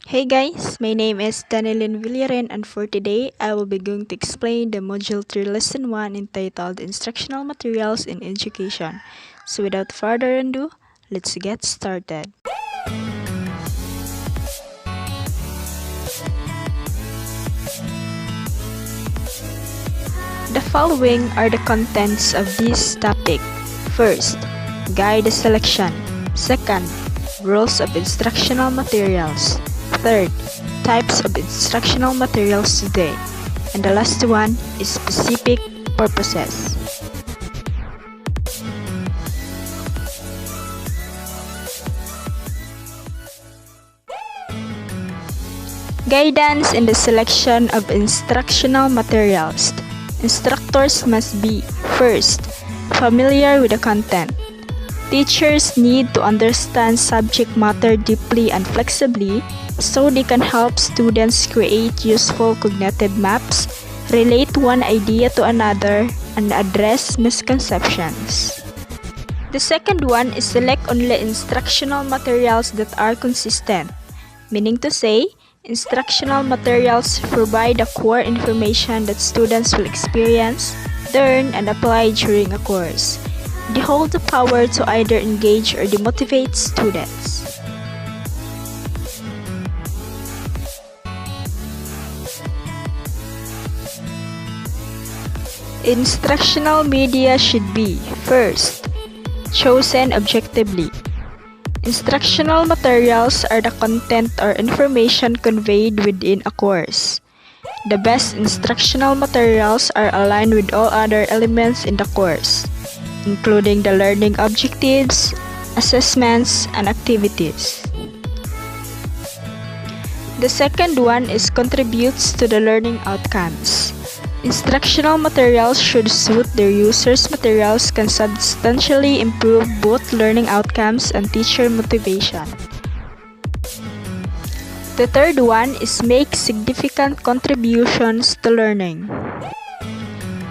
Hey guys, my name is Danilyn Villarin, and for today, I will be going to explain the Module 3 Lesson 1 entitled Instructional Materials in Education. So without further ado, let's get started. The following are the contents of this topic. First, guide the selection. Second, rules of instructional materials. Third, types of instructional materials today. And the last one is specific purposes. Guidance in the selection of instructional materials. Instructors must be, first, familiar with the content. Teachers need to understand subject matter deeply and flexibly so they can help students create useful cognitive maps, relate one idea to another, and address misconceptions. The second one is select only instructional materials that are consistent, meaning to say, instructional materials provide the core information that students will experience, learn, and apply during a course. They hold the power to either engage or demotivate students. Instructional media should be, first, chosen objectively. Instructional materials are the content or information conveyed within a course. The best instructional materials are aligned with all other elements in the course, including the learning objectives, assessments, and activities. The second one is contributes to the learning outcomes. Instructional materials should suit their users. Materials can substantially improve both learning outcomes and teacher motivation. The third one is make significant contributions to learning.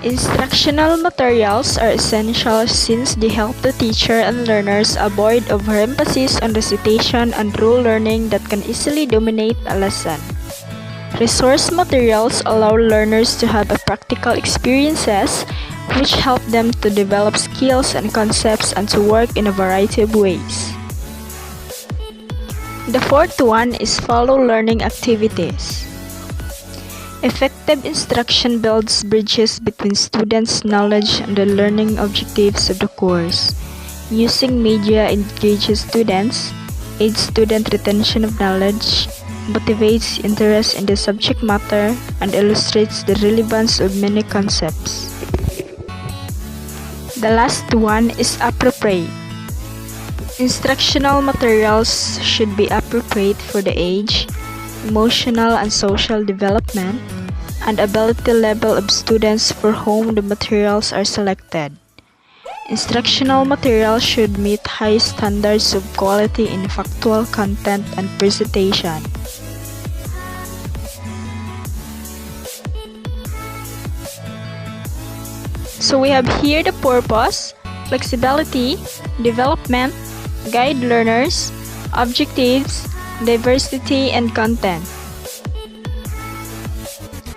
Instructional materials are essential since they help the teacher and learners avoid overemphasis on recitation and rule learning that can easily dominate a lesson. Resource materials allow learners to have practical experiences which help them to develop skills and concepts and to work in a variety of ways. The fourth one is follow learning activities. Effective instruction builds bridges between students' knowledge and the learning objectives of the course. Using media engages students, aids student retention of knowledge, motivates interest in the subject matter, and illustrates the relevance of many concepts. The last one is appropriate. Instructional materials should be appropriate for the age, emotional and social development, and ability level of students for whom the materials are selected. Instructional materials should meet high standards of quality in factual content and presentation. So we have here the purpose, flexibility, development, guide learners, objectives, diversity, and content.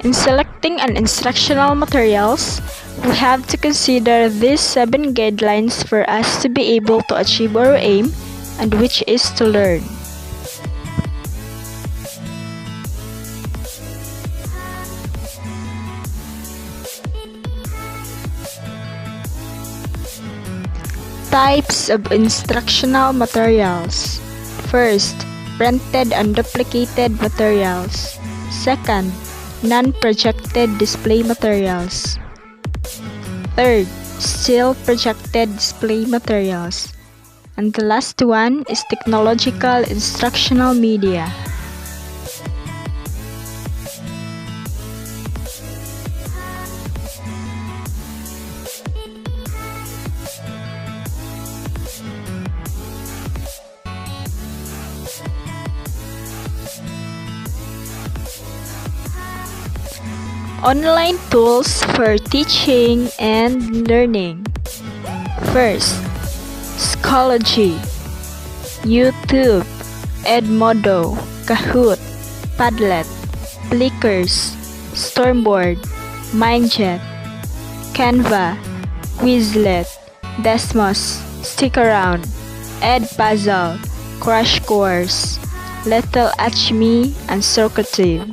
In selecting an instructional materials, we have to consider these 7 guidelines for us to be able to achieve our aim, and which is to learn. Types of instructional materials. First, printed and duplicated materials. Second, non-projected display materials. Third, still projected display materials. And the last one is technological instructional media. Online tools for teaching and learning. First, Schoology, YouTube, Edmodo, Kahoot, Padlet, Flickrs, Stormboard, Mindjet, Canva, Quizlet, Desmos, Stickaround, Edpuzzle, Crash Course, Little Alchemy, and Circuitive.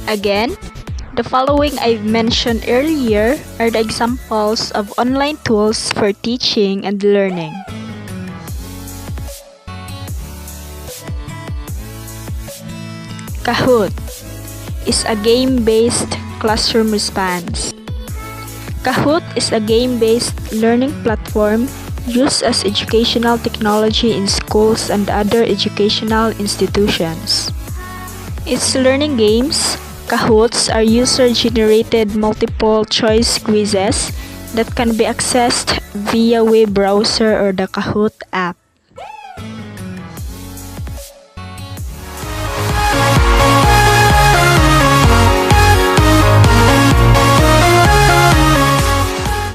Again, the following I've mentioned earlier are the examples of online tools for teaching and learning. Kahoot is a game-based classroom response. Kahoot is a game-based learning platform used as educational technology in schools and other educational institutions. Its learning games, Kahoots, are user-generated multiple-choice quizzes that can be accessed via web browser or the Kahoot app.